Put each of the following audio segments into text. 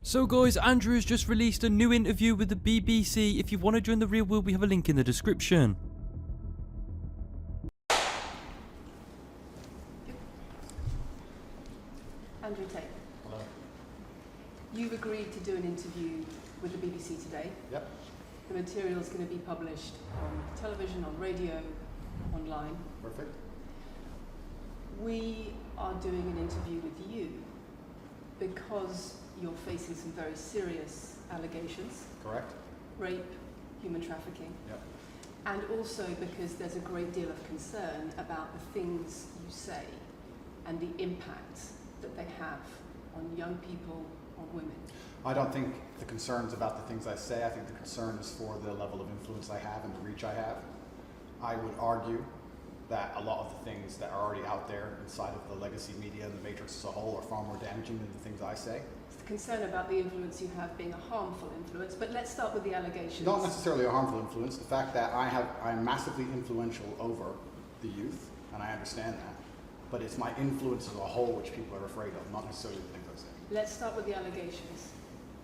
So guys, Andrew has just released a new interview with the BBC. If you want to join the real world, we have a link in the description. Andrew Tate. Hello. You've agreed to do an interview with the BBC today. Yep. The material is going to be published on television, on radio, online. Perfect. We are doing an interview with you because you're facing some very serious allegations. Correct. Rape, human trafficking. Yep. And also because there's a great deal of concern about the things you say and the impact that they have on young people, on women. I don't think the concern's about the things I say. I think the concern is for the level of influence I have and the reach I have. I would argue that a lot of the things that are already out there inside of the legacy media and the matrix as a whole are far more damaging than the things I say. It's the concern about the influence you have being a harmful influence, but let's start with the allegations. Not necessarily a harmful influence. The fact that I'm massively influential over the youth, and I understand that, but it's my influence as a whole which people are afraid of, not necessarily the things I say. Let's start with the allegations.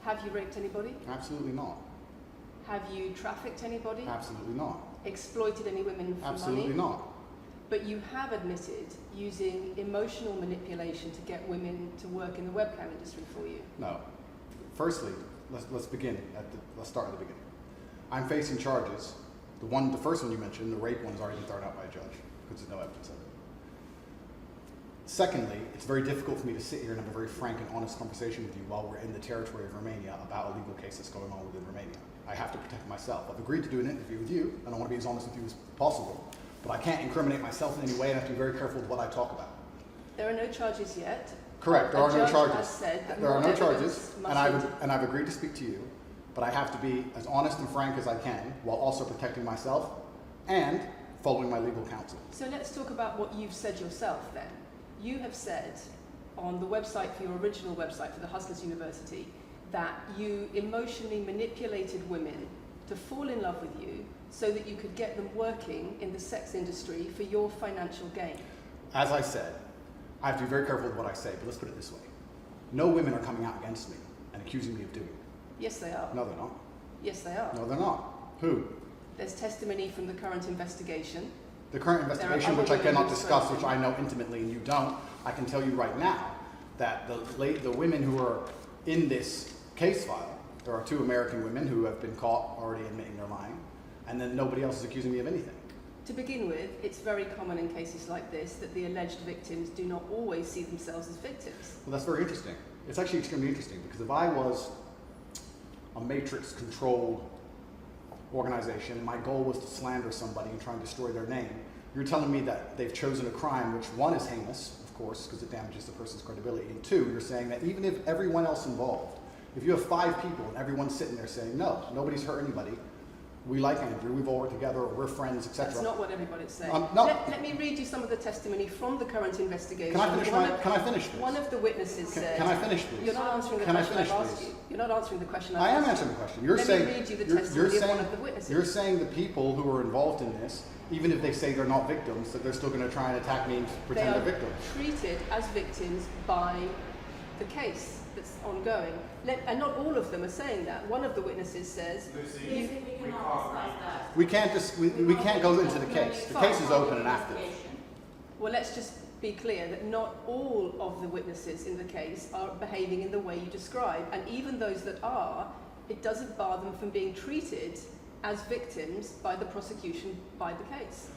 Have you raped anybody? Absolutely not. Have you trafficked anybody? Absolutely not. Exploited any women for Absolutely money? not. But you have admitted using emotional manipulation to get women to work in the webcam industry for you. No. Firstly, let's begin let's start at the beginning. I'm facing charges. The first one you mentioned, the rape one, has already been thrown out by a judge because there's no evidence of it. Secondly, it's very difficult for me to sit here and have a very frank and honest conversation with you while we're in the territory of Romania about a legal case that's going on within Romania. I have to protect myself. I've agreed to do an interview with you, and I want to be as honest with you as possible. But I can't incriminate myself in any way, and I have to be very careful with what I talk about. There are no charges yet. Correct, there are no charges. Has said that there are no more charges, evidence and I've agreed to speak to you, but I have to be as honest and frank as I can while also protecting myself and following my legal counsel. So let's talk about what you've said yourself then. You have said on the website for your original website for the Hustlers University that you emotionally manipulated women to fall in love with you so that you could get them working in the sex industry for your financial gain. As I said, I have to be very careful with what I say, but let's put it this way. No women are coming out against me and accusing me of doing it. Yes, they are. No, they're not. Yes, they are. No, they're not. Who? There's testimony from the current investigation. The current investigation, which I cannot discuss, which I know intimately and you don't, I can tell you right now that the women who are in this case file, there are 2 American women who have been caught already admitting they're lying, and then nobody else is accusing me of anything. To begin with, it's very common in cases like this that the alleged victims do not always see themselves as victims. Well, that's very interesting. It's actually extremely interesting because if I was a matrix-controlled organization and my goal was to slander somebody and try and destroy their name, you're telling me that they've chosen a crime which, 1, is heinous, of course, because it damages the person's credibility, and 2, you're saying that even if everyone else involved, if you have 5 people and everyone's sitting there saying, no, nobody's hurt anybody, we like Andrew, we've all worked together, we're friends, etc. That's not what everybody's saying. No. Let me read you some of the testimony from the current investigation. Can I finish this? One of the witnesses said... Can I finish, please? You're not answering the question I've asked you. You're not answering the question I've asked you. I am answering the question. Let me read you the testimony of one of the witnesses. You're saying the people who are involved in this, even if they say they're not victims, that they're still going to try and attack me and pretend they're victims. They are treated as victims by the case that's ongoing. And not all of them are saying that. One of the witnesses says... We can't go into the case. The case is open and active. Well, let's just be clear that not all of the witnesses in the case are behaving in the way you describe. And even those that are, it doesn't bar them from being treated as victims by the prosecution, by the case.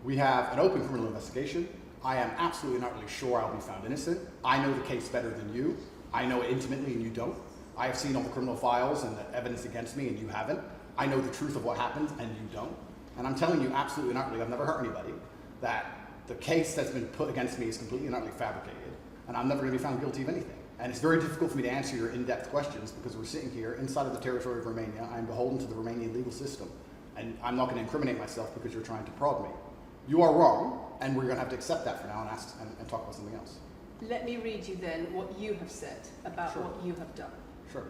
We have an open criminal investigation. I am absolutely and utterly sure I'll be found innocent. I know the case better than you. I know it intimately and you don't. I have seen all the criminal files and the evidence against me and you haven't. I know the truth of what happened and you don't. And I'm telling you absolutely and utterly, I've never hurt anybody, that the case that's been put against me is completely and utterly fabricated. And I'm never going to be found guilty of anything. And it's very difficult for me to answer your in-depth questions because we're sitting here inside of the territory of Romania. I'm beholden to the Romanian legal system. And I'm not going to incriminate myself because you're trying to prod me. You are wrong, and we're going to have to accept that for now and talk about something else. Let me read you then what you have said about what you have done. Sure.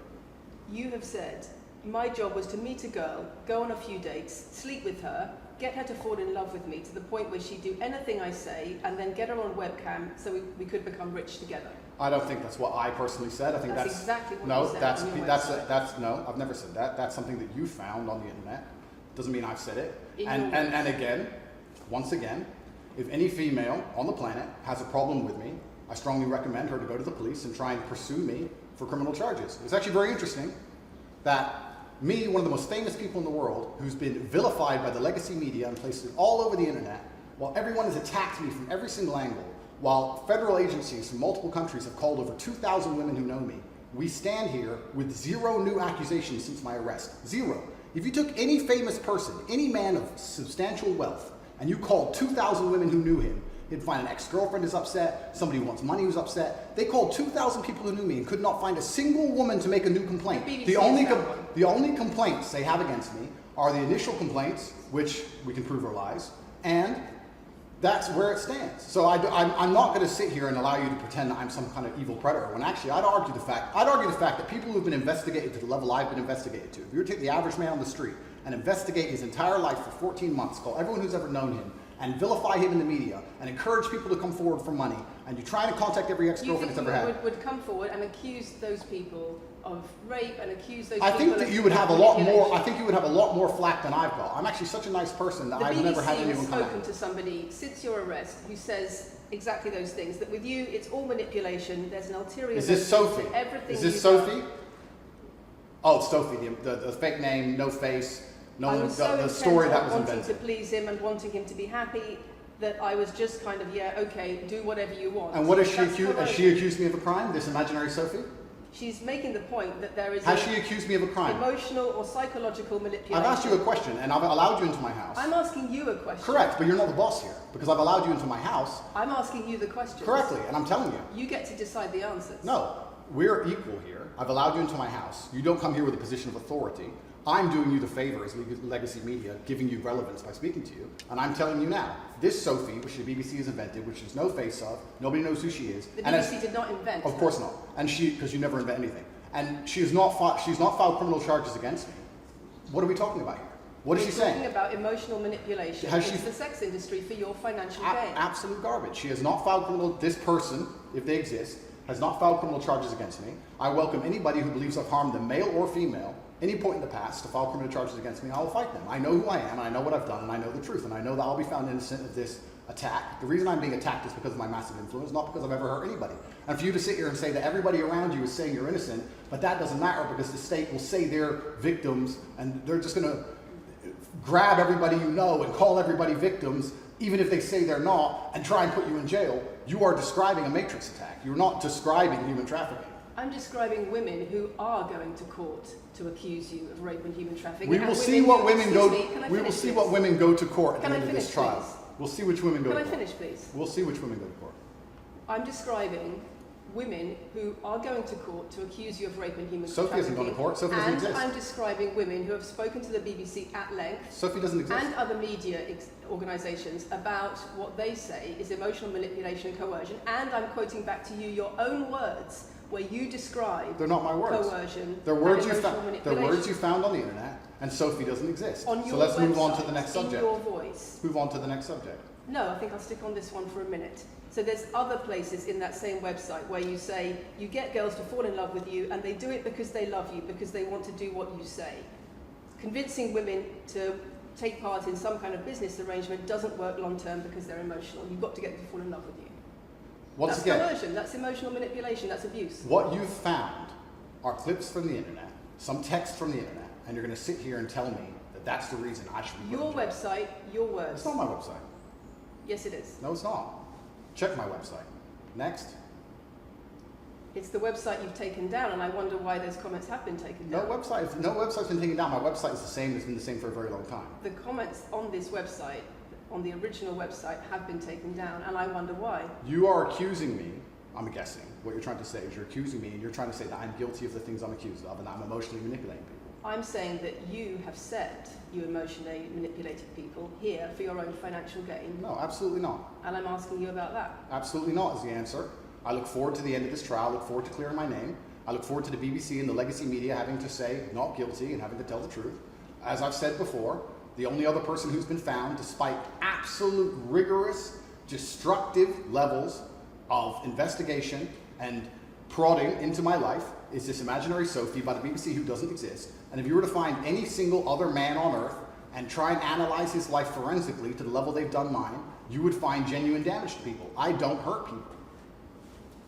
You have said, my job was to meet a girl, go on a few dates, sleep with her, get her to fall in love with me to the point where she'd do anything I say, and then get her on webcam so we could become rich together. I don't think that's what I personally said. I think that's exactly what no, you said that's on your that's website. that's no. I've never said that. That's something that you found on the internet. Doesn't mean I've said it. And again, once again, if any female on the planet has a problem with me, I strongly recommend her to go to the police and try and pursue me for criminal charges. It's actually very interesting that me, one of the most famous people in the world, who's been vilified by the legacy media and places all over the internet, while everyone has attacked me from every single angle, while federal agencies from multiple countries have called over 2,000 women who know me, we stand here with 0 new accusations since my arrest. 0. If you took any famous person, any man of substantial wealth, and you called 2,000 women who knew him, he'd find an ex-girlfriend is upset, somebody who wants money who's upset. They called 2,000 people who knew me and could not find a single woman to make a new complaint. The only complaints they have against me are the initial complaints, which we can prove are lies, and that's where it stands. So I'm not going to sit here and allow you to pretend that I'm some kind of evil predator, when actually I'd argue the fact that people who've been investigated to the level I've been investigated to, if you were to take the average man on the street and investigate his entire life for 14 months, call everyone who's ever known him, and vilify him in the media, and encourage people to come forward for money, and you try to contact every ex-girlfriend that's ever had. Would come forward and accuse those people of rape and accuse those I people think that of you would have a lot more. manipulation. I think you would have a lot more flack than I've got. I'm actually such a nice person that I've never had anyone come has at spoken me. to somebody since your arrest who says exactly those things. That with you, it's all manipulation. There's an ulterior. Is this motive Sophie? to everything. Is this Sophie? Oh, it's Sophie. The fake name, no face, I was so the story that was wanting invented. to please him and wanting him to be happy that I was just kind of, yeah, okay, do whatever you want. And what has she That's accused? Has she accused me of a crime? This imaginary Sophie? She's making the point that there is Has she accused me of a crime? emotional or psychological manipulation. I've asked you a question, and I've allowed you into my house. I'm asking you a question. Correct, but you're not the boss here, because I've allowed you into my house I'm asking you the question. correctly, and I'm telling you. You get to decide the answers. No, we're equal here. I've allowed you into my house. You don't come here with a position of authority. I'm doing you the favor as legacy media, giving you relevance by speaking to you. And I'm telling you now, this Sophie, which the BBC has invented, which there's no face of, nobody knows who she is. The and BBC did not invent. Of course not. And because you never invent anything. And she's not filed criminal charges against me. What are we talking about here? What is she saying? Talking about emotional manipulation Has into she- the sex industry for your financial gain. Absolute garbage. She has not filed criminal, this person, if they exist, has not filed criminal charges against me. I welcome anybody who believes I've harmed them, male or female, any point in the past to file criminal charges against me, and I will fight them. I know who I am, and I know what I've done, and I know the truth, and I know that I'll be found innocent of this attack. The reason I'm being attacked is because of my massive influence, not because I've ever hurt anybody. And for you to sit here and say that everybody around you is saying you're innocent, but that doesn't matter because the state will say they're victims, and they're just going to grab everybody you know and call everybody victims, even if they say they're not, and try and put you in jail. You are describing a matrix attack. You're not describing human trafficking. I'm describing women who are going to court to accuse you of rape and human trafficking. We and will see what women go. Excuse me, can I We will finish, see please? what women go to court at Can the I end of this finish, trial. please? We'll see which women go Can to I court. finish, please? We'll see which women go to court. I'm describing women who are going to court to accuse you of rape and human Sophie trafficking. hasn't gone to court. Sophie doesn't and exist. I'm describing women who have spoken to the BBC at length Sophie doesn't exist. and other media organisations about what they say is emotional manipulation and coercion. And I'm quoting back to you your own words where you describe They're not my words. coercion They're words and you emotional found. They're manipulation. words you found on the internet, and Sophie doesn't exist. On your So let's move on to website, the next in subject. your voice. Move on to the next subject. No, I think I'll stick on this one for a minute. So there's other places in that same website where you say you get girls to fall in love with you and they do it because they love you, because they want to do what you say. Convincing women to take part in some kind of business arrangement doesn't work long term because they're emotional. You've got to get them to fall in love with you. Once That's again, coercion, that's emotional manipulation, that's abuse. what you've found are clips from the internet, some text from the internet, and you're going to sit here and tell me that that's the reason I should be put Your in jail. website, your words. It's not my website. Yes, it is. No, it's not. Check my website. Next. It's the website you've taken down, and I wonder why those comments have been taken down. No website's been taken down. My website is the same. It's been the same for a very long time. The comments on this website, on the original website, have been taken down, and I wonder why. You are accusing me, I'm guessing, what you're trying to say is you're accusing me and you're trying to say that I'm guilty of the things I'm accused of and that I'm emotionally manipulating people. I'm saying that you have said you emotionally manipulated people here for your own financial gain, No, absolutely not. and I'm asking you about that. Absolutely not is the answer. I look forward to the end of this trial. I look forward to clearing my name. I look forward to the BBC and the legacy media having to say not guilty and having to tell the truth. As I've said before, the only other person who's been found, despite absolute rigorous, destructive levels of investigation and prodding into my life is this imaginary Sophie by the BBC who doesn't exist. And if you were to find any single other man on earth and try and analyze his life forensically to the level they've done mine, you would find genuine damage to people. I don't hurt people.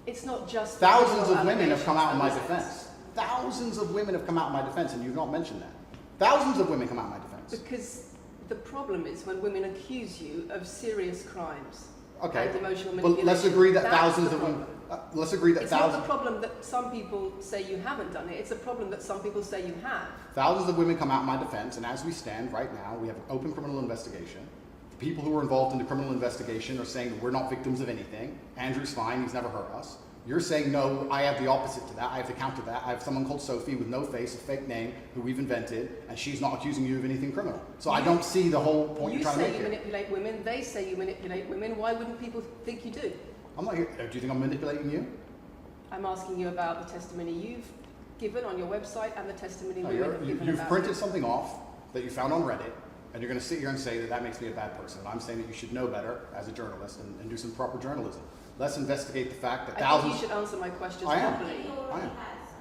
It's not just Thousands of women have come out in my allegations. defense. Thousands of women have come out in my defense, and you've not mentioned that. Thousands of women come out in my defense. Because the problem is when women accuse you of serious crimes Okay, and emotional but manipulation. let's agree that that's thousands the of women. problem. Let's agree that It's thousands. not the problem that some people say you haven't done it. It's a problem that some people say you have. Thousands of women come out in my defense, and as we stand right now, we have an open criminal investigation. The people who are involved in the criminal investigation are saying that we're not victims of anything. Andrew's fine, he's never hurt us. You're saying, no, I have the opposite to that. I have to counter that. I have someone called Sophie with no face, a fake name, who we've invented, and she's not accusing you of anything criminal. So I don't see the whole point You you're trying to say make you here. manipulate women, they say you manipulate women. Why wouldn't people think you do? I'm not here. Do you think I'm manipulating you? I'm asking you about the testimony you've given on your website and the testimony No, women have given you've about printed you. something off that you found on Reddit, and you're going to sit here and say that that makes me a bad person. And I'm saying that you should know better as a journalist and do some proper journalism. Let's investigate the fact that I thousands. think you should answer my questions I am. properly.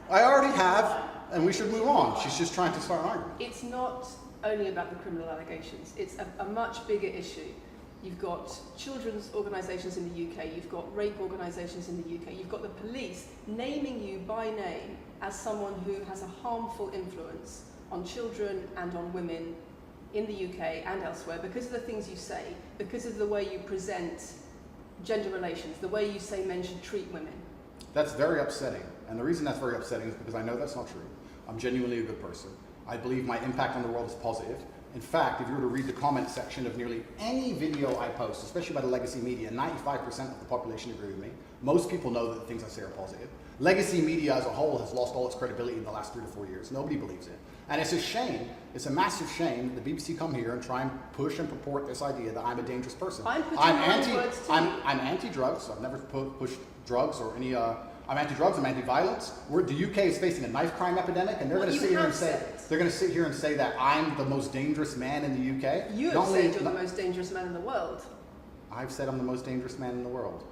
I already have, and we should move on. She's just trying to start an argument. It's not only about the criminal allegations. It's a much bigger issue. You've got children's organisations in the UK, you've got rape organisations in the UK, you've got the police naming you by name as someone who has a harmful influence on children and on women in the UK and elsewhere because of the things you say, because of the way you present gender relations, the way you say men should treat women. That's very upsetting. And the reason that's very upsetting is because I know that's not true. I'm genuinely a good person. I believe my impact on the world is positive. In fact, if you were to read the comment section of nearly any video I post, especially by the legacy media, 95% of the population agree with me. Most people know that the things I say are positive. Legacy media as a whole has lost all its credibility in the last 3 to 4 years. Nobody believes it. And it's a shame, it's a massive shame that the BBC come here and try and push and purport this idea that I'm a dangerous person. I'm putting my own words to you. I'm anti-drugs. I've never pushed drugs or any. I'm anti-drugs. I'm anti-violence. The UK is facing a knife crime epidemic, and they're Well, going to you sit here have and say said. they're going to sit here and say that I'm the most dangerous man in the UK. You have Not only- said you're the most dangerous man in the world. I've said I'm the most dangerous man in the world.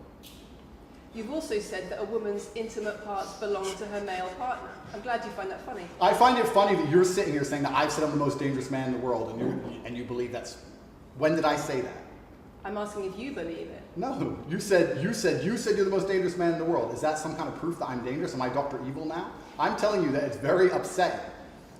You've also said that a woman's intimate parts belong to her male partner. I'm glad you find that funny. I find it funny that you're sitting here saying that I've said I'm the most dangerous man in the world, and you believe that's. When did I say that? I'm asking if you believe it. No, you said you're the most dangerous man in the world. Is that some kind of proof that I'm dangerous? Am I Dr. Evil now? I'm telling you that it's very upsetting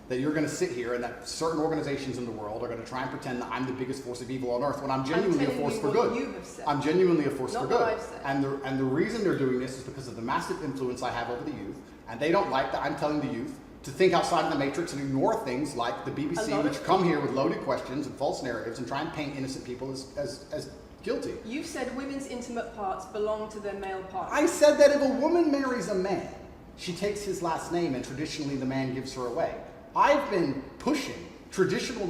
that you're going to sit here and that certain organizations in the world are going to try and pretend that I'm the biggest force of evil on earth when I'm genuinely a telling force you for what good. you have said. I'm genuinely a force Not for what good. I've said. And the reason they're doing this is because of the massive influence I have over the youth, and they don't like that I'm telling the youth to think outside of the matrix and ignore things like the A BBC, lot which of come here with loaded questions and false narratives and try and paint innocent people as guilty. You've said women's intimate parts belong to their male partner. I said that if a woman marries a man, she takes his last name and traditionally the man gives her away. I've been pushing traditional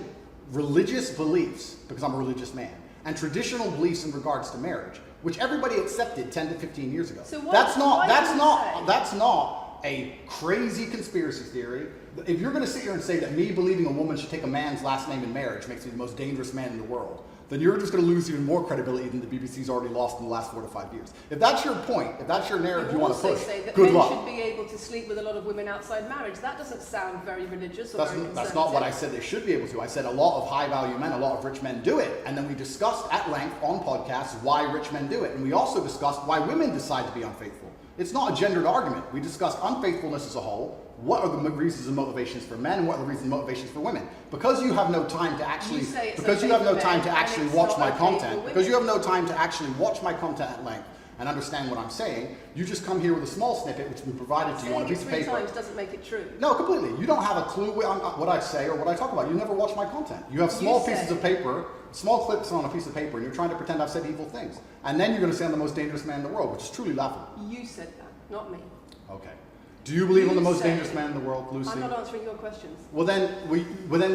religious beliefs, because I'm a religious man, and traditional beliefs in regards to marriage, which everybody accepted 10 to 15 years ago. So what- that's why do you that's not a crazy conspiracy theory. If you're going to sit here and say that me believing a woman should take a man's last name in marriage makes me the most dangerous man in the world, then you're just going to lose even more credibility than the BBC's already lost in the last 4 to 5 years. If that's your point, if that's your narrative you want to also push, say that good men luck. should be able to sleep with a lot of women outside marriage. That doesn't sound very religious or That's, very that's not what I conservative. said they should be able to. I said a lot of high-value men, a lot of rich men do it. And then we discussed at length on podcasts why rich men do it. And we also discussed why women decide to be unfaithful. It's not a gendered argument. We discussed unfaithfulness as a whole. What are the reasons and motivations for men? What are the reasons and motivations for women? Because you have no time to actually, You say it's because you okay have no for time men, to and actually it's watch not my okay for content, women. because you have no time to actually watch my content at length and understand what I'm saying, you just come here with a small snippet which has been provided to you on a Saying it piece of 3 paper. times doesn't make it true. No, completely. You don't have a clue what I say or what I talk about. You never watch my content. You have small You pieces said- of paper, small clips on a piece of paper, and you're trying to pretend I've said evil things. And then you're going to say I'm the most dangerous man in the world, which is truly laughable. You said that, not me. Okay. Do you believe I'm the You most say- dangerous man in the world, Lucy? I'm not answering your questions. Well then we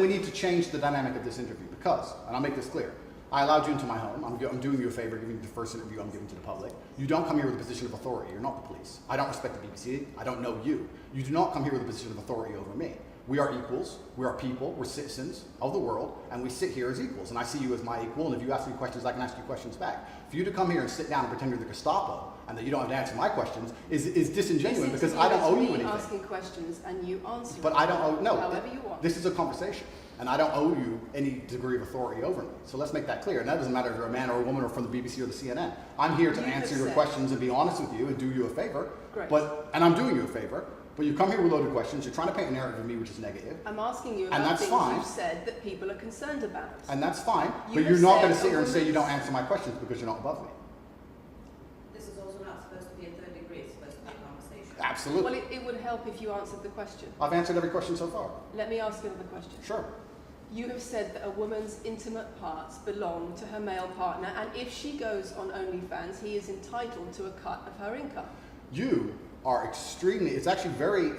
need to change the dynamic of this interview because, and I'll make this clear, I allowed you into my home. I'm doing you a favor, giving you the first interview I'm giving to the public. You don't come here with a position of authority. You're not the police. I don't respect the BBC. I don't know you. You do not come here with a position of authority over me. We are equals. We are people. We're citizens of the world, and we sit here as equals. And I see you as my equal. And if you ask me questions, I can ask you questions back. For you to come here and sit down and pretend you're the Gestapo and that you don't have to answer my questions is disingenuous because I don't This owe you interview is me anything. asking questions and you answer But I don't owe, no, however you want. this is a conversation, and I don't owe you any degree of authority over me. So let's make that clear, and that doesn't matter if you're a man or a woman or from the BBC or the CNN. I'm here to You answer have your said- questions and be honest with you and do you a favor. Great. And I'm doing you a favor, but you come here with loaded questions, you're trying to paint a narrative of me which is negative, I'm asking you And about that's things fine. you've said that people are concerned about. and that's fine, You but have you're not said going to sit a here and say you don't woman's- answer my questions because you're not above me. This is also not supposed to be a third degree, it's supposed to be a conversation. Absolutely. Well, it would help if you answered the question. I've answered every question so far. Let me ask you another question. Sure. You have said that a woman's intimate parts belong to her male partner, and if she goes on OnlyFans, he is entitled to a cut of her income. You are extremely, it's actually very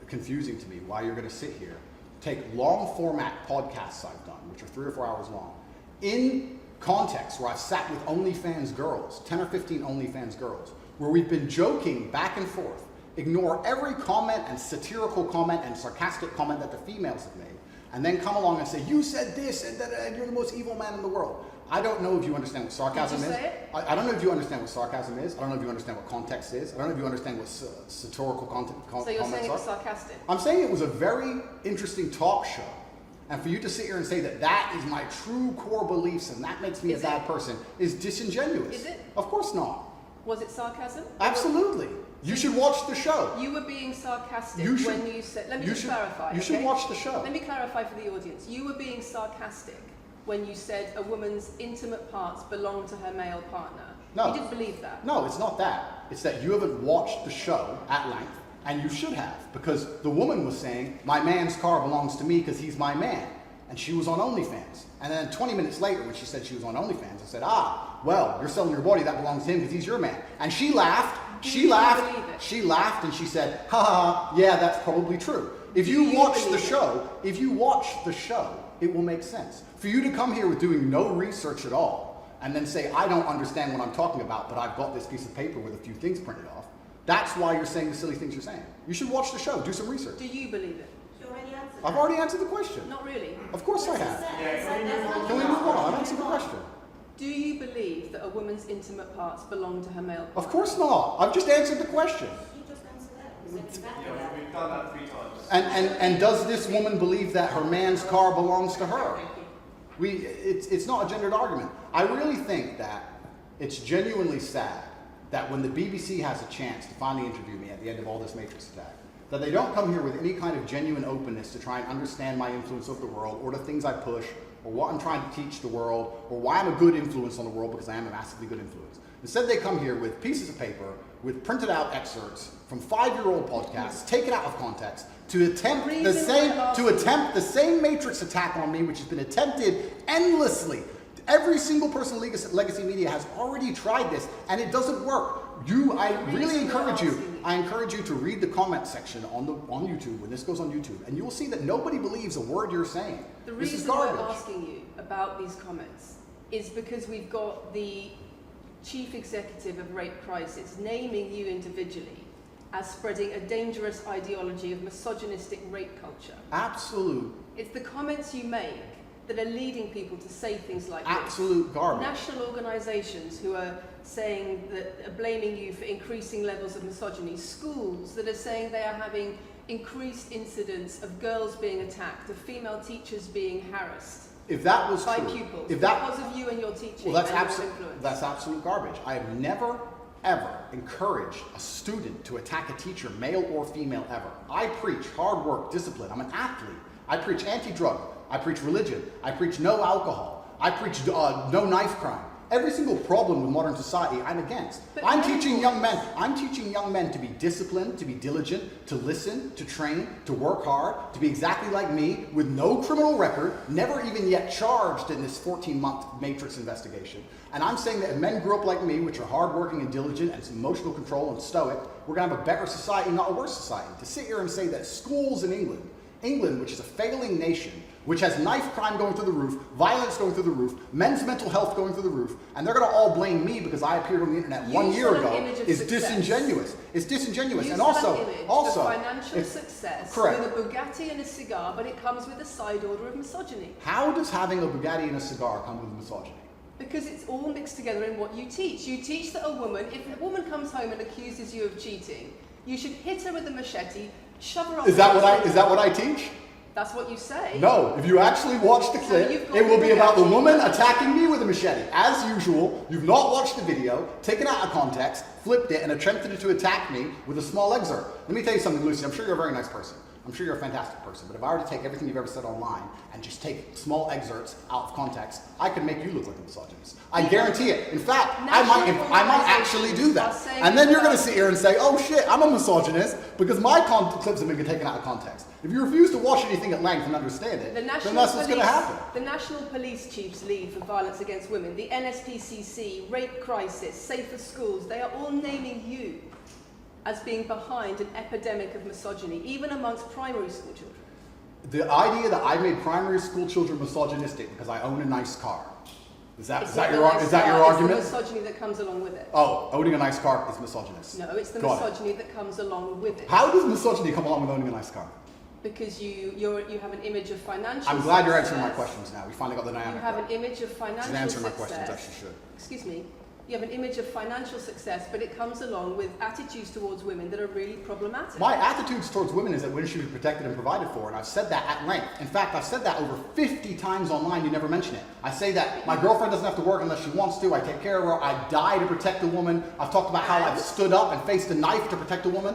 confusing to me why you're going to sit here, take long format podcasts I've done, which are 3 or 4 hours long, in context where I've sat with OnlyFans girls, 10 or 15 OnlyFans girls, where we've been joking back and forth, ignore every comment and satirical comment and sarcastic comment that the females have made, and then come along and say, you said this and you're the most evil man in the world. I don't know if you understand what sarcasm Did you is. say it? I don't know if you understand what sarcasm is. I don't know if you understand what context is. I don't know if you understand what satirical So you're saying comments it was are. sarcastic? I'm saying it was a very interesting talk show. And for you to sit here and say that that is my true core beliefs and that makes me a Is bad it? person is disingenuous. Is it? Of course not. Was it sarcasm? Absolutely. You should watch the show. You were being sarcastic You should- when you said. Let me you just should- clarify. you should okay? watch the show. Let me clarify for the audience. You were being sarcastic when you said a woman's intimate parts belong to her male partner. No. You didn't believe that. No, it's not that. It's that you haven't watched the show at length, and you should have, because the woman was saying, my man's car belongs to me because he's my man. And she was on OnlyFans. And then 20 minutes later, when she said she was on OnlyFans, I said, well, you're selling your body, that belongs to him because he's your man. And she laughed, Do she you laughed, believe it? she laughed, and she said, ha ha ha, yeah, that's probably true. If Do you you watch the believe it? show, it will make sense. For you to come here with doing no research at all, and then say, I don't understand what I'm talking about, but I've got this piece of paper with a few things printed off, that's why you're saying the silly things you're saying. You should watch the show, do some research. Do you believe it? You already answered I've that. already answered the question. Not really. Of course I That's have. what it said. It said that's not Can we the move on? answer. I've answered the question. Do you believe that a woman's intimate parts belong to her male partner? Of course not. I've just answered the question. You just answered that. You said exactly Yeah, that. we've done that 3 times. And does this woman believe that her man's car belongs to her? It's not a gendered argument. I really think that it's genuinely sad that when the BBC has a chance to finally interview me at the end of all this Matrix attack, that they don't come here with any kind of genuine openness to try and understand my influence over the world or the things I push or what I'm trying to teach the world or why I'm a good influence on the world because I am a massively good influence. Instead, they come here with pieces of paper with printed out excerpts from 5-year-old podcasts, taken out of context, to attempt the same Matrix attack on me, which has been attempted endlessly. Every single person in Legacy Media has already tried this, and it doesn't work. I really encourage you. I encourage you to read the comment section on YouTube when this goes on YouTube, and you will see that nobody believes a word you're saying. The This is reason we're garbage. asking you about these comments is because we've got the chief executive of Rape Crisis naming you individually as spreading a dangerous ideology of misogynistic rape culture. Absolute It's the comments you make that are leading people to say things like Absolute this. garbage. National organisations who are saying that are blaming you for increasing levels of misogyny. Schools that are saying they are having increased incidents of girls being attacked, of female teachers being harassed If that was by true, pupils if that because of you and your teaching well, that's and your influence. that's absolute garbage. I have never ever encouraged a student to attack a teacher, male or female, ever. I preach hard work, discipline. I'm an athlete. I preach anti-drug. I preach religion. I preach no alcohol. I preach no knife crime. Every single problem with modern society, I'm against. But I'm mentors- teaching young men to be disciplined, to be diligent, to listen, to train, to work hard, to be exactly like me, with no criminal record, never even yet charged in this 14-month Matrix investigation. And I'm saying that if men grew up like me, which are hardworking and diligent and some emotional control and stoic, we're going to have a better society, not a worse society. To sit here and say that schools in England, which is a failing nation, which has knife crime going through the roof, violence going through the roof, men's mental health going through the roof, and they're going to all blame me because I appeared on the internet You 1 year set an ago, image of is success. disingenuous. It's disingenuous. You And set also, an image also, of financial if- success correct. with a Bugatti and a cigar, but it comes with a side order of misogyny. How does having a Bugatti and a cigar come with misogyny? Because it's all mixed together in what you teach. You teach that if a woman comes home and accuses you of cheating, you should hit her with a machete, shove her up. Is that what I teach? That's what you say. No, if you actually watch the clip, it will be about the woman attacking me with a machete. As usual, you've not watched the video, taken it out of context, flipped it, and attempted to attack me with a small excerpt. Let me tell you something, Lucy. I'm sure you're a very nice person. I'm sure you're a fantastic person, but if I were to take everything you've ever said online and just take small excerpts out of context, I could make you look like a misogynist. I guarantee it. In fact, I might actually do that. And then you're going to sit here and say, oh shit, I'm a misogynist because my clips have been taken out of context. If you refuse to watch anything at length and understand it, then that's what's going to happen. The National Police Chiefs League for Violence Against Women, the NSPCC, Rape Crisis, Safer Schools, they are all naming you as being behind an epidemic of misogyny, even amongst primary school children. The idea that I made primary school children misogynistic because I own a nice car. Is that your argument? It's the misogyny that comes along with it. Oh, owning a nice car is misogynist. No, it's the misogyny that comes along with it. How does misogyny come along with owning a nice car? Because you have an image of financial I'm glad you're answering my questions now. We finally got the dynamic. You have an image of financial success. She's answering my questions as she should. Excuse me. You have an image of financial success, but it comes along with attitudes towards women that are really problematic. My attitudes towards women is that women should be protected and provided for, and I've said that at length. In fact, I've said that over 50 times online, you never mention it. I say that my girlfriend doesn't have to work unless she wants to, I take care of her, I die to protect a woman. I've talked about how I've stood up and faced a knife to protect a woman.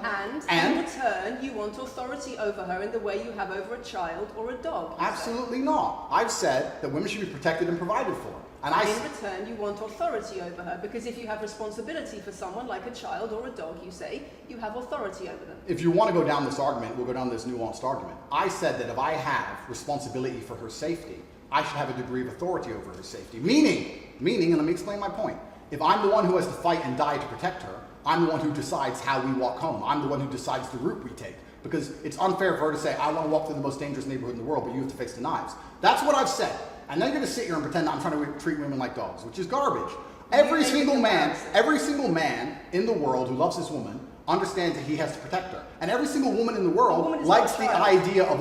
And in return, you want authority over her in the way you have over a child or a dog. Absolutely not. I've said that women should be protected and provided for. And in return, you want authority over her, because if you have responsibility for someone like a child or a dog, you say, you have authority over them. If you want to go down this argument, we'll go down this nuanced argument. I said that if I have responsibility for her safety, I should have a degree of authority over her safety. Meaning, and let me explain my point. If I'm the one who has to fight and die to protect her, I'm the one who decides how we walk home. I'm the one who decides the route we take. Because it's unfair for her to say, I want to walk through the most dangerous neighborhood in the world, but you have to face the knives. That's what I've said. And then you're going to sit here and pretend that I'm trying to treat women like dogs, which is garbage. Every single man in the world who loves his woman understands that he has to protect her. And every single woman in the world likes the idea of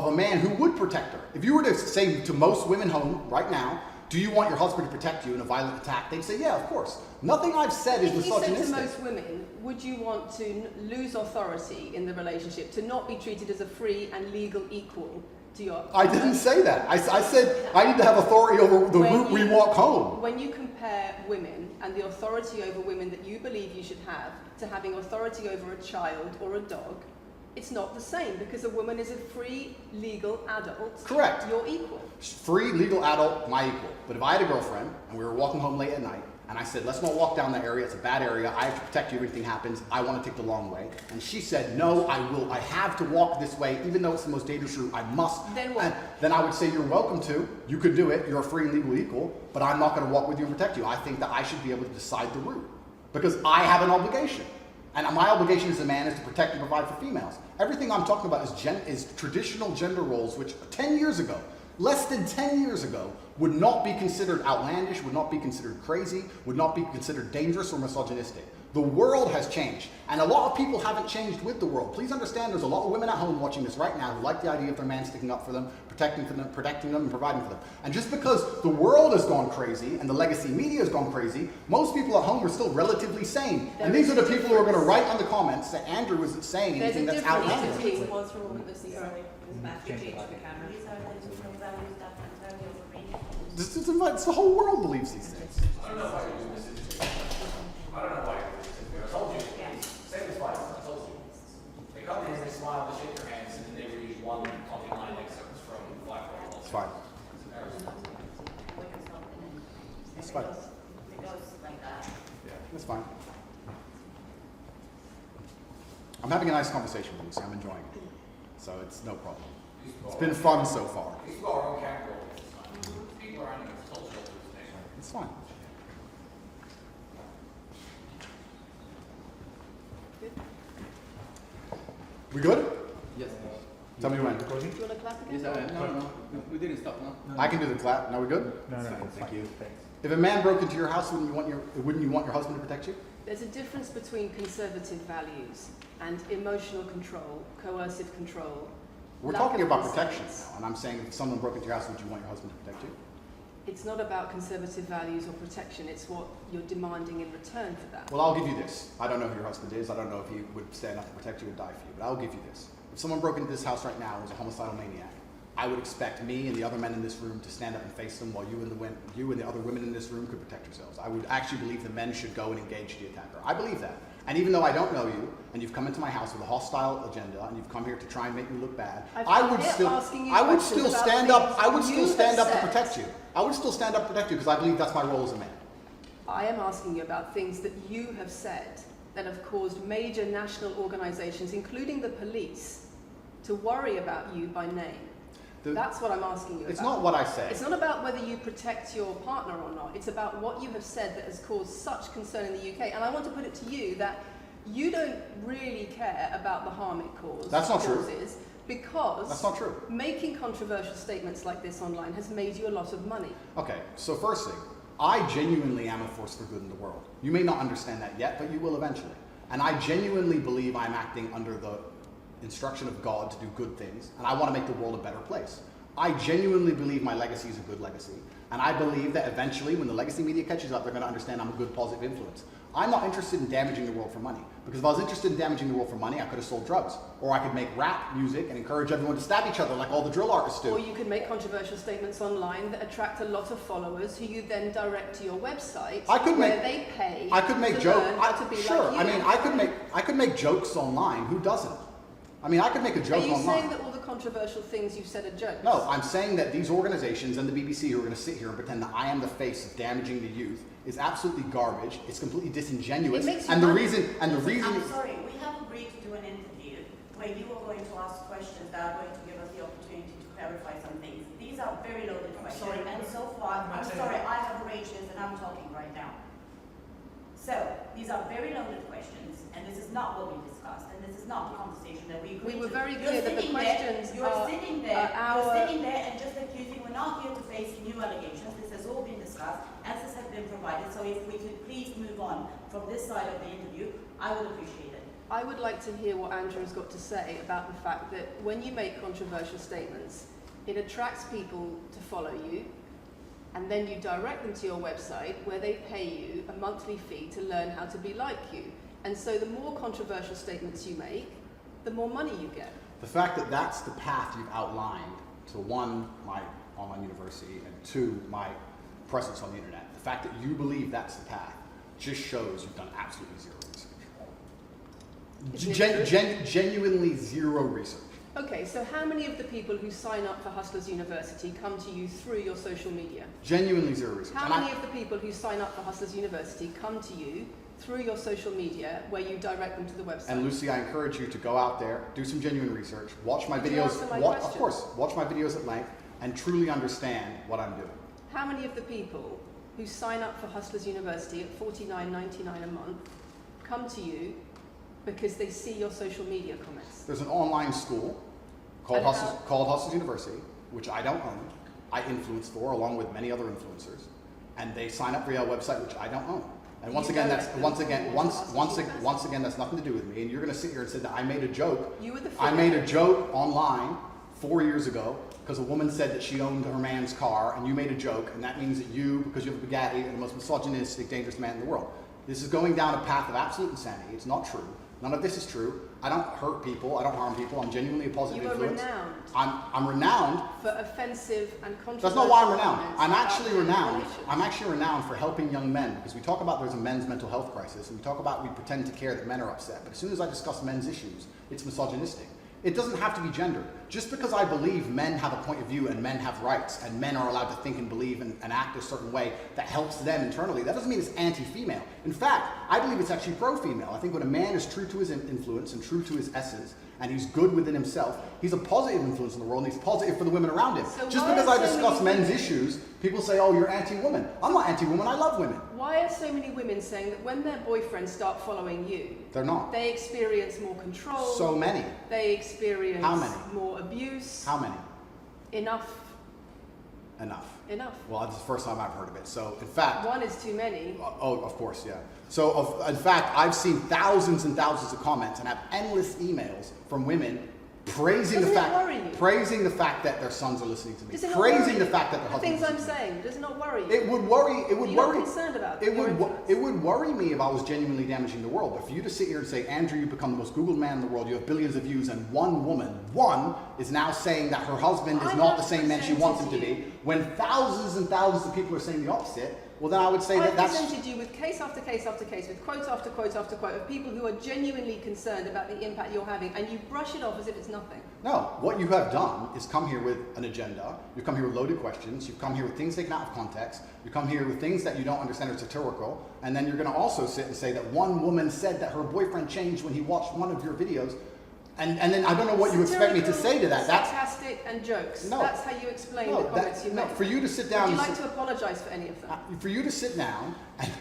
a man who would protect her. If you were to say to most women home right now, do you want your husband to protect you in a violent attack? They'd say, yeah, of course. Nothing I've said is misogynistic. If you said to most women, would you want to lose authority in the relationship, to not be treated as a free and legal equal? I didn't say that. I said I need to have authority over the route we walk home. When you compare women and the authority over women that you believe you should have to having authority over a child or a dog, it's not the same, because a woman is a free, legal adult. Correct. You're equal. Free, legal adult, my equal. But if I had a girlfriend and we were walking home late at night, and I said, let's not walk down that area, it's a bad area, I have to protect you if anything happens, I want to take the long way. And she said, no, I have to walk this way, even though it's the most dangerous route, I must. Then what? Then I would say, you're welcome to, you could do it, you're a free and legal equal, but I'm not going to walk with you and protect you. I think that I should be able to decide the route, because I have an obligation. And my obligation as a man is to protect and provide for females. Everything I'm talking about is traditional gender roles, which 10 years ago, less than 10 years ago, would not be considered outlandish, would not be considered crazy, would not be considered dangerous or misogynistic. The world has changed, and a lot of people haven't changed with the world. Please understand, there's a lot of women at home watching this right now who like the idea of their man sticking up for them, protecting them, and providing for them. And just because the world has gone crazy and the legacy media has gone crazy, most people at home are still relatively sane. And these are the people who are going to write on the comments that Andrew isn't saying anything that's outlandish. It's the whole world believes these things. I don't know why you're doing this. I don't know why you're doing this. I told you. Same as twice. I told you. They come in, they smile, they shake their hands, and then they read one funny line excerpts from Black Girl. It's fine. It's fine. It goes like that. Yeah, that's fine. I'm having a nice conversation with Lucy. I'm enjoying it. So it's no problem. It's been fun so far. These people are our own category. People are animals. Told you it's fine. We good? Yes. Tell me when. Do you want to clap again? Yes, no. We didn't stop, no? I can do the clap. Now we good? No. Thank you. If a man broke into your house, wouldn't you want your husband to protect you? There's a difference between conservative values and emotional control, coercive control. We're talking about protection now, and I'm saying if someone broke into your house, would you want your husband to protect you? It's not about conservative values or protection, it's what you're demanding in return for that. Well, I'll give you this. I don't know who your husband is. I don't know if he would stand up to protect you or die for you, but I'll give you this. If someone broke into this house right now and was a homicidal maniac, I would expect me and the other men in this room to stand up and face them while you and the other women in this room could protect yourselves. I would actually believe the men should go and engage the attacker. I believe that. And even though I don't know you, and you've come into my house with a hostile agenda, and you've come here to try and make me look bad, I would still stand up to protect you. I would still stand up to protect you because I believe that's my role as a man. I am asking you about things that you have said that have caused major national organizations, including the police, to worry about you by name. That's what I'm asking you about. It's not what I say. It's not about whether you protect your partner or not. It's about what you have said that has caused such concern in the UK. And I want to put it to you that you don't really care about the harm it causes. That's not true. Because that's not true. Making controversial statements like this online has made you a lot of money. Okay, so first thing, I genuinely am a force for good in the world. You may not understand that yet, but you will eventually. And I genuinely believe I'm acting under the instruction of God to do good things, and I want to make the world a better place. I genuinely believe my legacy is a good legacy, and I believe that eventually when the legacy media catches up, they're going to understand I'm a good positive influence. I'm not interested in damaging the world for money, because if I was interested in damaging the world for money, I could have sold drugs, or I could make rap music and encourage everyone to stab each other like all the drill artists do. Or you could make controversial statements online that attract a lot of followers who you then direct to your website where they pay I could make to jokes. learn how to be Sure, like you. I could make jokes online. Who doesn't? I mean, I could make a joke online. Are you online. saying that all the controversial things you've said are jokes? No, I'm saying that these organizations and the BBC who are going to sit here and pretend that I am the face of damaging the youth is absolutely garbage. It's completely disingenuous. It makes you and the money. reason I'm sorry, we have agreed to do an interview where you are going to ask questions that are going to give us the opportunity to clarify some things. These are very loaded questions, and so far, I'm sorry, I have arranged this and I'm talking right now. So, these are very loaded questions, and this is not what we discussed, and this is not the conversation that we agreed to. We were very clear that the questions You're sitting there and just accusing, we're not here to face new allegations. This has all been discussed, answers have been provided, so if we could please move on from this side of the interview, I would appreciate it. I would like to hear what Andrew's got to say about the fact that when you make controversial statements, it attracts people to follow you, and then you direct them to your website where they pay you a monthly fee to learn how to be like you. And so the more controversial statements you make, the more money you get. The fact that that's the path you've outlined to one, my online university, and two, my presence on the internet, the fact that you believe that's the path just shows you've done absolutely zero research. Genuinely zero research. Okay, so how many of the people who sign up for Hustlers University come to you through your social media? Genuinely zero research. How many of the people who sign up for Hustlers University come to you through your social media where you direct them to the website? And Lucy, I encourage you to go out there, do some genuine research, watch my Did you videos, answer my of question? course, watch my videos at length, and truly understand what I'm doing. How many of the people who sign up for Hustlers University at $49.99 a month come to you because they see your social media comments? There's an online school called Hustlers University, which I don't own. I influence for, along with many other influencers, and they sign up via a website which I don't own. And once again, that's nothing to do with me. And you're going to sit here and say that I made a joke. I made a joke online 4 years ago because a woman said that she owned her man's car, and you made a joke, and that means that you, because you have a Bugatti, are the most misogynistic, dangerous man in the world. This is going down a path of absolute insanity. It's not true. None of this is true. I don't hurt people. I don't harm people. I'm genuinely a positive influence. You are renowned. I'm renowned for offensive and controversial. That's not why I'm renowned. comments I'm about actually renowned. manipulation. I'm actually renowned for helping young men, because we talk about there's a men's mental health crisis, and we talk about we pretend to care that men are upset. But as soon as I discuss men's issues, it's misogynistic. It doesn't have to be gendered. Just because I believe men have a point of view and men have rights and men are allowed to think and believe and act a certain way that helps them internally, that doesn't mean it's anti-female. In fact, I believe it's actually pro-female. I think when a man is true to his influence and true to his essence, and he's good within himself, he's a positive influence in the world, and he's positive for the women around him. So just why because are I so discuss many men's issues, people say, oh, you're anti-woman. I'm not anti-woman, I love women. Why are so many women saying that when their boyfriends start following you, They're not. they experience more control? So many. They experience How many? more abuse? How many? Enough. Enough. Well, this is the first time I've heard of it. So, in fact... One is too many. Oh, of course, yeah. So, in fact, I've seen thousands and thousands of comments and have endless emails from women praising Doesn't the it fact, worry you? praising the fact that their sons are listening to me, Does it not praising worry the you? fact that their The husbands things I'm listen to me. saying, does it not worry you? It would worry. It would You're worry. not concerned about It your would. influence. It would worry me if I was genuinely damaging the world. But for you to sit here and say, Andrew, you become the most Googled man in the world. You have billions of views, and one woman, is now saying that her husband is I not have the same man she wants him to presented be, when thousands and thousands of people are saying the opposite. Well, then I would say that I've that's. presented you with case after case after case, with quote after quote after quote of people who are genuinely concerned about the impact you're having, and you brush it off as if it's nothing. No, what you have done is come here with an agenda. You've come here with loaded questions. You've come here with things taken out of context. You come here with things that you don't understand are satirical. And then you're going to also sit and say that one woman said that her boyfriend changed when he watched one of your videos. And then I don't know what you expect me to say to that. That's sarcastic and jokes. No. That's how you explain no, the comments you no. make. For you to sit Would down. you and like to apologise for any of them? for you to sit down. And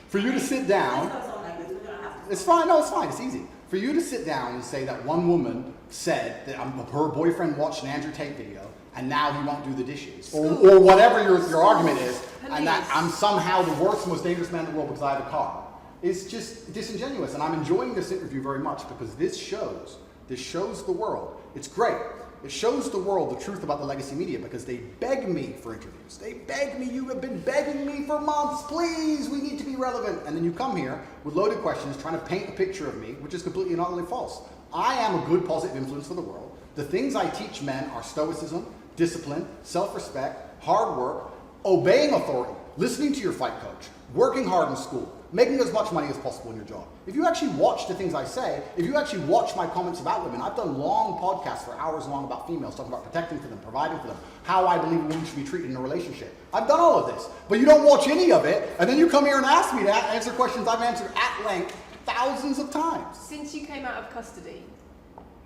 for you to sit down. This goes on like this, we're gonna have to. It's fine. No, it's fine. It's easy. For you to sit down and say that one woman said that her boyfriend watched an Andrew Tate video and now he won't do the dishes, or whatever your argument is, and that I'm somehow the worst, most dangerous man in the world because I have a car, is just disingenuous. And I'm enjoying this interview very much because this shows the world. It's great. It shows the world the truth about the legacy media because they beg me for interviews. They beg me. You have been begging me for months. Please, we need to be relevant. And then you come here with loaded questions trying to paint a picture of me, which is completely and utterly false. I am a good positive influence for the world. The things I teach men are stoicism, discipline, self-respect, hard work, obeying authority, listening to your fight coach, working hard in school, making as much money as possible in your job. If you actually watch the things I say, if you actually watch my comments about women, I've done long podcasts for hours long about females, talking about protecting for them, providing for them, how I believe a woman should be treated in a relationship. I've done all of this, but you don't watch any of it, and then you come here and ask me to answer questions I've answered at length thousands of times. Since you came out of custody,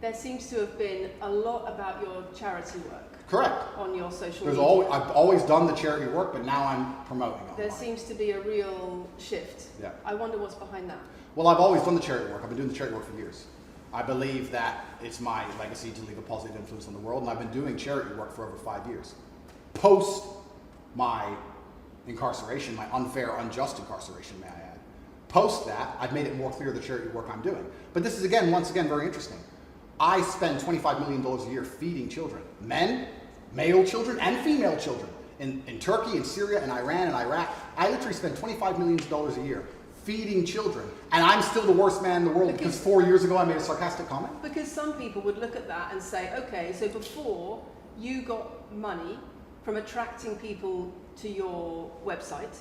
there seems to have been a lot about your charity work. Correct. On your social There's media. I've always done the charity work, but now I'm promoting online. There seems to be a real shift. Yeah. I wonder what's behind that. Well, I've always done the charity work. I've been doing the charity work for years. I believe that it's my legacy to leave a positive influence on the world, and I've been doing charity work for over 5 years. Post my incarceration, my unfair, unjust incarceration, may I add. Post that, I've made it more clear the charity work I'm doing. But this is, once again, very interesting. I spend $25 million a year feeding children. Men, male children, and female children. In Turkey, in Syria, in Iran, and Iraq, I literally spend $25 million a year feeding children. And I'm still the worst man in the world because 4 years ago I made a sarcastic comment? Because some people would look at that and say, okay, so before you got money from attracting people to your website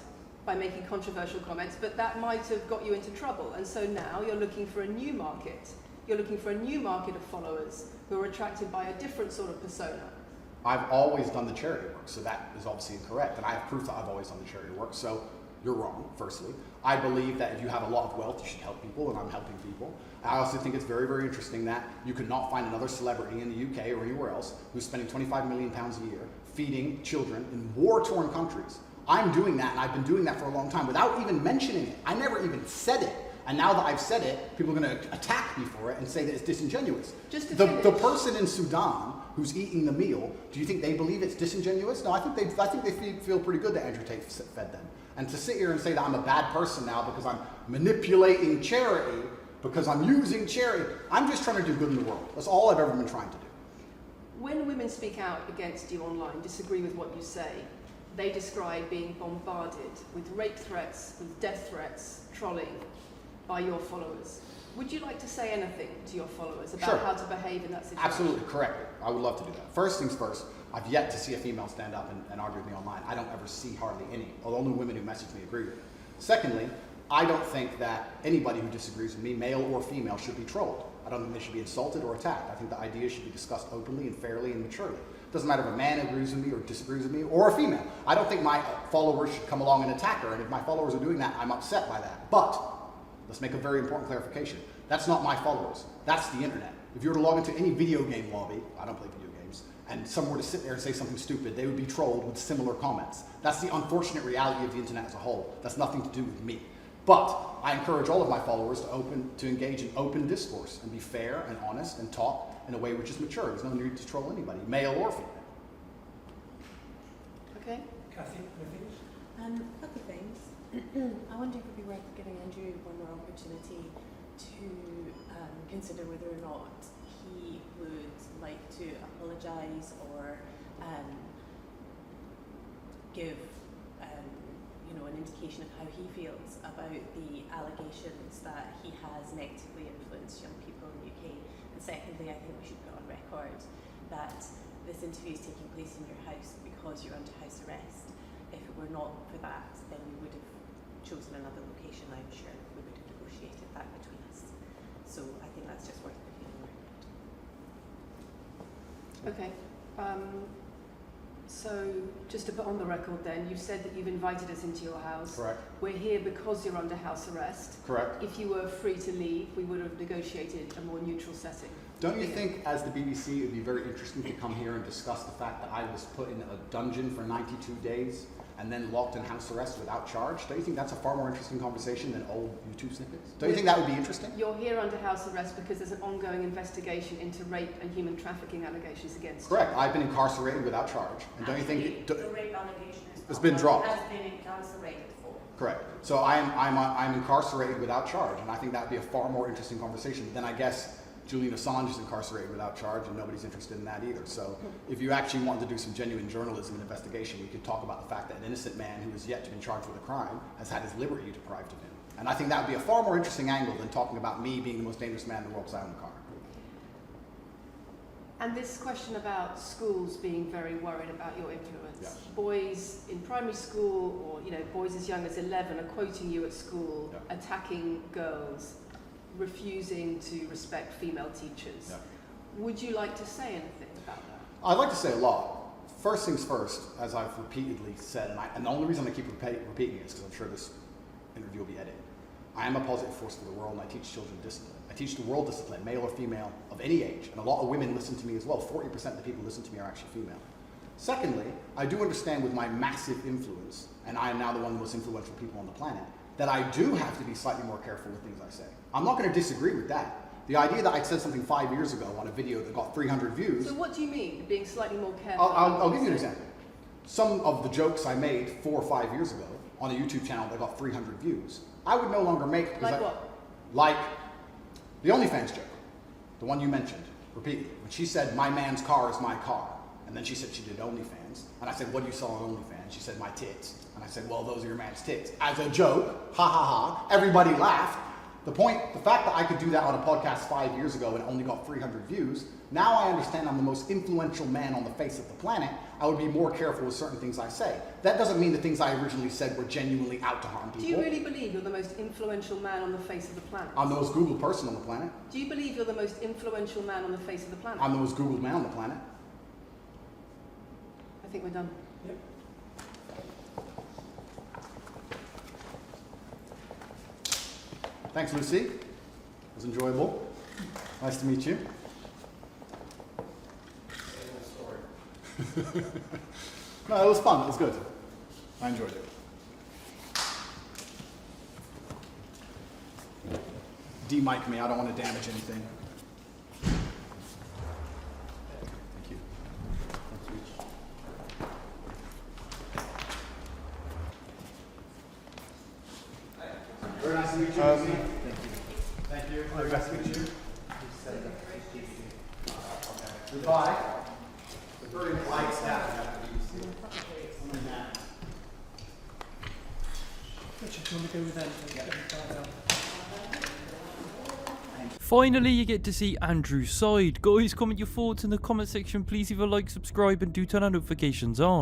by making controversial comments, but that might have got you into trouble. And so now you're looking for a new market. You're looking for a new market of followers who are attracted by a different sort of persona. I've always done the charity work, so that is obviously incorrect. And I have proof that I've always done the charity work, so you're wrong, firstly. I believe that if you have a lot of wealth, you should help people, and I'm helping people. I also think it's very, very interesting that you could not find another celebrity in the UK or anywhere else who's spending £25 million a year feeding children in war-torn countries. I'm doing that, and I've been doing that for a long time without even mentioning it. I never even said it. And now that I've said it, people are going to attack me for it and say that it's disingenuous. The person in Sudan who's eating the meal, do you think they believe it's disingenuous? No, I think they feel pretty good that Andrew Tate fed them. And to sit here and say that I'm a bad person now because I'm manipulating charity, because I'm using charity, I'm just trying to do good in the world. That's all I've ever been trying to do. When women speak out against you online, disagree with what you say, they describe being bombarded with rape threats, with death threats, trolling by your followers. Would you like to say anything to your followers about how to behave in that situation? Absolutely, correctly. I would love to do that. First things first, I've yet to see a female stand up and argue with me online. I don't ever see hardly any. Only women who message me agree with me. Secondly, I don't think that anybody who disagrees with me, male or female, should be trolled. I don't think they should be insulted or attacked. I think the ideas should be discussed openly and fairly and maturely. It doesn't matter if a man agrees with me or disagrees with me, or a female. I don't think my followers should come along and attack her, and if my followers are doing that, I'm upset by that. But let's make a very important clarification. That's not my followers. That's the internet. If you were to log into any video game lobby, I don't play video games, and someone were to sit there and say something stupid, they would be trolled with similar comments. That's the unfortunate reality of the internet as a whole. That's nothing to do with me. But I encourage all of my followers to engage in open discourse and be fair and honest and talk in a way which is mature. There's no need to troll anybody, male or female. Okay. Kathy, anything? A couple of things. I wonder if it would be worth giving Andrew one more opportunity to consider whether or not he would like to apologise or give an indication of how he feels about the allegations that he has negatively influenced young people in the UK. And secondly, I think we should put on record that this interview is taking place in your house because you're under house arrest. If it were not for that, then we would have chosen another location, I'm sure. We would have negotiated that between us. So I think that's just worth putting on record. Okay. So just to put on the record then, you've said that you've invited us into your house. Correct. We're here because you're under house arrest. Correct. If you were free to leave, we would have negotiated a more neutral setting. Don't you think, as the BBC, it would be very interesting to come here and discuss the fact that I was put in a dungeon for 92 days and then locked in house arrest without charge? Don't you think that's a far more interesting conversation than old YouTube snippets? Don't you think that would be interesting? You're here under house arrest because there's an ongoing investigation into rape and human trafficking allegations against Correct. I've been incarcerated without charge. And don't you think The rape allegation it's been dropped? has been incarcerated for. Correct. So I'm incarcerated without charge, and I think that would be a far more interesting conversation than I guess Julian Assange is incarcerated without charge, and nobody's interested in that either. So if you actually wanted to do some genuine journalism and investigation, we could talk about the fact that an innocent man who is yet to be charged with a crime has had his liberty deprived of him. And I think that would be a far more interesting angle than talking about me being the most dangerous man in the world because I own a car. And this question about schools being very worried about your influence. Yes. Boys in primary school or boys as young as 11 are quoting you at school, Yeah. attacking girls, refusing to respect female teachers. Yeah. Would you like to say anything about that? I'd like to say a lot. First things first, as I've repeatedly said, and the only reason I keep repeating it is because I'm sure this interview will be edited. I am a positive force for the world, and I teach children discipline. I teach the world discipline, male or female, of any age. And a lot of women listen to me as well. 40% of the people who listen to me are actually female. Secondly, I do understand with my massive influence, and I am now the one of the most influential people on the planet, that I do have to be slightly more careful with things I say. I'm not going to disagree with that. The idea that I said something 5 years ago on a video that got 300 views... So what do you mean, being slightly more careful? I'll give you an example. Some of the jokes I made 4 or 5 years ago on a YouTube channel that got 300 views, I would no longer make... Like what? Like the OnlyFans joke, the one you mentioned repeatedly. When she said, my man's car is my car, and then she said she did OnlyFans, and I said, what do you sell on OnlyFans? She said, my tits. And I said, well, those are your man's tits. As a joke, ha ha ha, everybody laughed. The fact that I could do that on a podcast 5 years ago and only got 300 views, now I understand I'm the most influential man on the face of the planet. I would be more careful with certain things I say. That doesn't mean the things I originally said were genuinely out to harm people. Do you really believe you're the most influential man on the face of the planet? I'm the most Googled person on the planet. Do you believe you're the most influential man on the face of the planet? I'm the most Googled man on the planet. I think we're done. Yep. Thanks, Lucy. It was enjoyable. Nice to meet you. No, it was fun. It was good. I enjoyed it. De-mic me. I don't want to damage anything. Thank you. Very nice to meet you. Thank you. Thank you. Very nice to meet you. Goodbye. The very polite staff at the BBC. Richard, do you want to go with them? Finally, you get to see Andrew's side. Guys, comment your thoughts in the comment section. Please leave a like, subscribe, and do turn our notifications on.